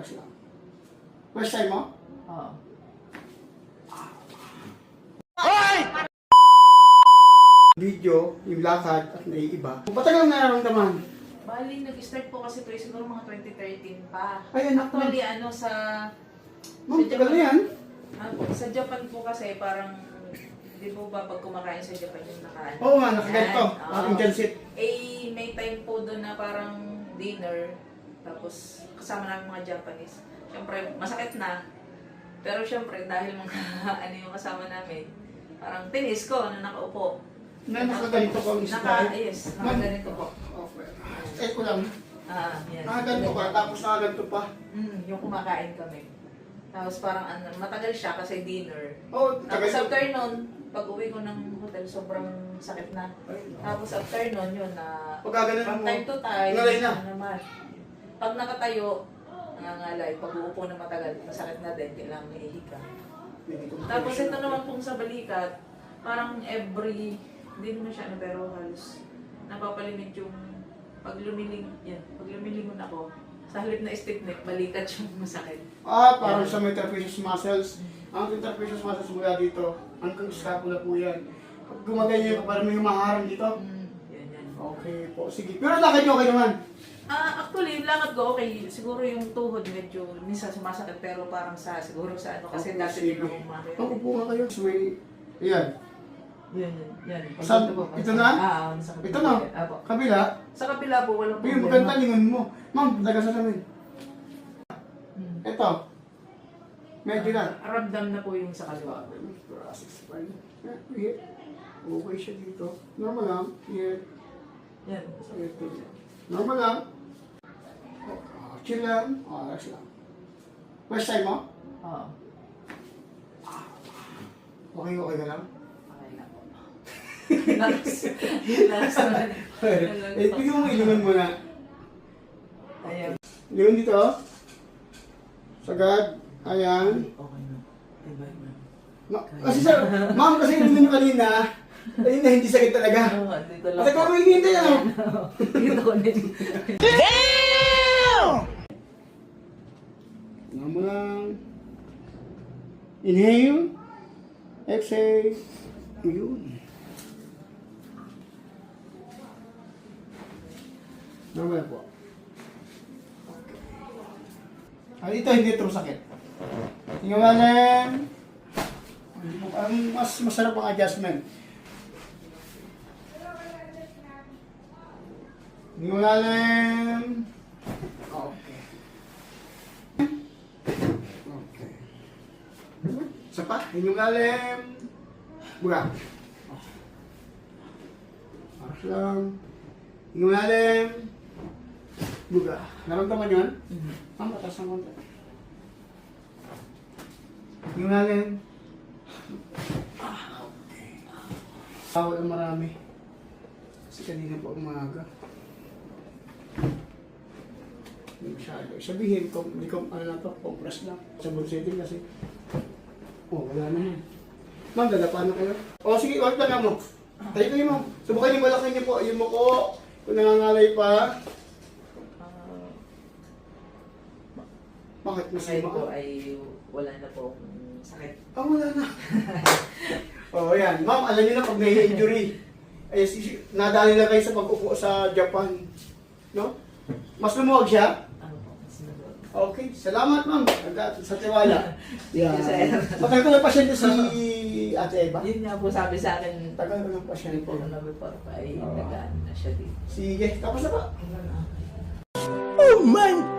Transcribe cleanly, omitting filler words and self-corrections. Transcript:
Oras lang. First time mo? Oo. Video, yung lakad at naiiba. Matagal na nararamdaman. Bali, nag-start po kasi ito siguro mga 2013 pa. Ay, anak mo. Actually, ano, sa Ma'am, tagal na yan. sa Japan po kasi parang, di po ba pag kumakain sa Japan yung nakaan? Oo nga, nakaganto. Yan, Aking jansit. Eh, may time po doon na parang dinner, tapos kasama namin mga Japanese. Siyempre, masakit na. Pero siyempre, dahil mga ano yung kasama namin, parang tinis ko na nakaupo. Na nakaganito ko ang style. Yes, nakaganito po. Okay. Style ko lang. Yan. Nakaganto ka, tapos nakaganto pa. Yung kumakain kami. Tapos parang ano, matagal siya kasi dinner. Oo, Tapos tagal. after nun, pag uwi ko ng hotel, sobrang sakit na. Tapos after nun, yun na Pagkaganan from mo. time to time, Ngalay na. ano naman. Pag nakatayo, nangangalay. Pag uupo na matagal, masakit na din, kailangan may ihika. Tapos ito naman pong sa balikat, parang every, hindi naman siya na pero halos napapalimit yung pag lumilingon ako, sa halip na stiff neck, balikat yung masakit. Parang sa may trapezius muscles. Ang trapezius muscles mula dito, hanggang scapula po yan. Pag gumaganyan ka, parang may humaharang dito. Yan. Okay po, sige. Pero lakad nyo okay naman. Actually, yung lakad ko okay. Siguro yung tuhod medyo minsan sumasakit pero parang siguro sa ano kasi Okay, dati sige. din ako umakyat. Upo nga kayo. Sway. Ayan. Yan. Saan? Ito na? Sa Ito na? Apo. Kabila. Sa kapila po, walang Yung maganda lingon mo. Ma'am, taga sa namin. Ito. Medyo na. Ramdam na po yung sa kaliwa. Thoracic spine. Okay siya dito. Normal lang. Here. Yan. Ito. Normal lang. Chill lang. Relax lang. First time mo? Oo. Okay ka lang? Okay na po. Lakas naman. Bigyan mo ilungan mo na. Ayan. Ilungan dito. Sagad. Ayan. Okay na. Iba. Kasi sir, ma'am, kasi ilungan nyo kanina hindi sakit talaga. Dito lang. At ikaw may hinihintay ano? Dito ko din. Tingnan mo lang. Inhale. Exhale. Yun. Normal po. Dito hindi true sakit. Tingnan mo lang. Ang mas masarap ang adjustment. Tingnan mo lang. Okay. Okay. Isa pa, inyong lalim. Buga. Paras lang. Inyong lalim. Buga. Naramdaman yun? Mataas ng konti. Inyong lalim. Okay. Bawal ang marami. Kasi kanina po umaga. Hindi masyado. Sabihin, hindi ko, ano na to, compress lang. Sa bulsetin kasi. Wala na yan. Ma'am, dadapan na kayo. Sige, wag na mo. Tayo kayo, ma'am. Subukan yung balakang niyo po. Yung mo ko, kung nangangalay pa. Bakit mas Ngayon po ay wala na po sakit. Wala na. Yan. Ma'am, alam niyo na pag may injury, nadali na kayo sa pag-upo sa Japan. No? Mas lumuwag siya? Ano po? Sinunod. Okay, salamat ma'am sa tiwala. Yes, sir. Matagal ko na pasyente si Ate Eva. Yun nga po sabi sa akin, Tagal ko ng pasyente. po na before pa ay Oo. nagaan na siya dito. Sige, tapos na ba? Ano na? Oh my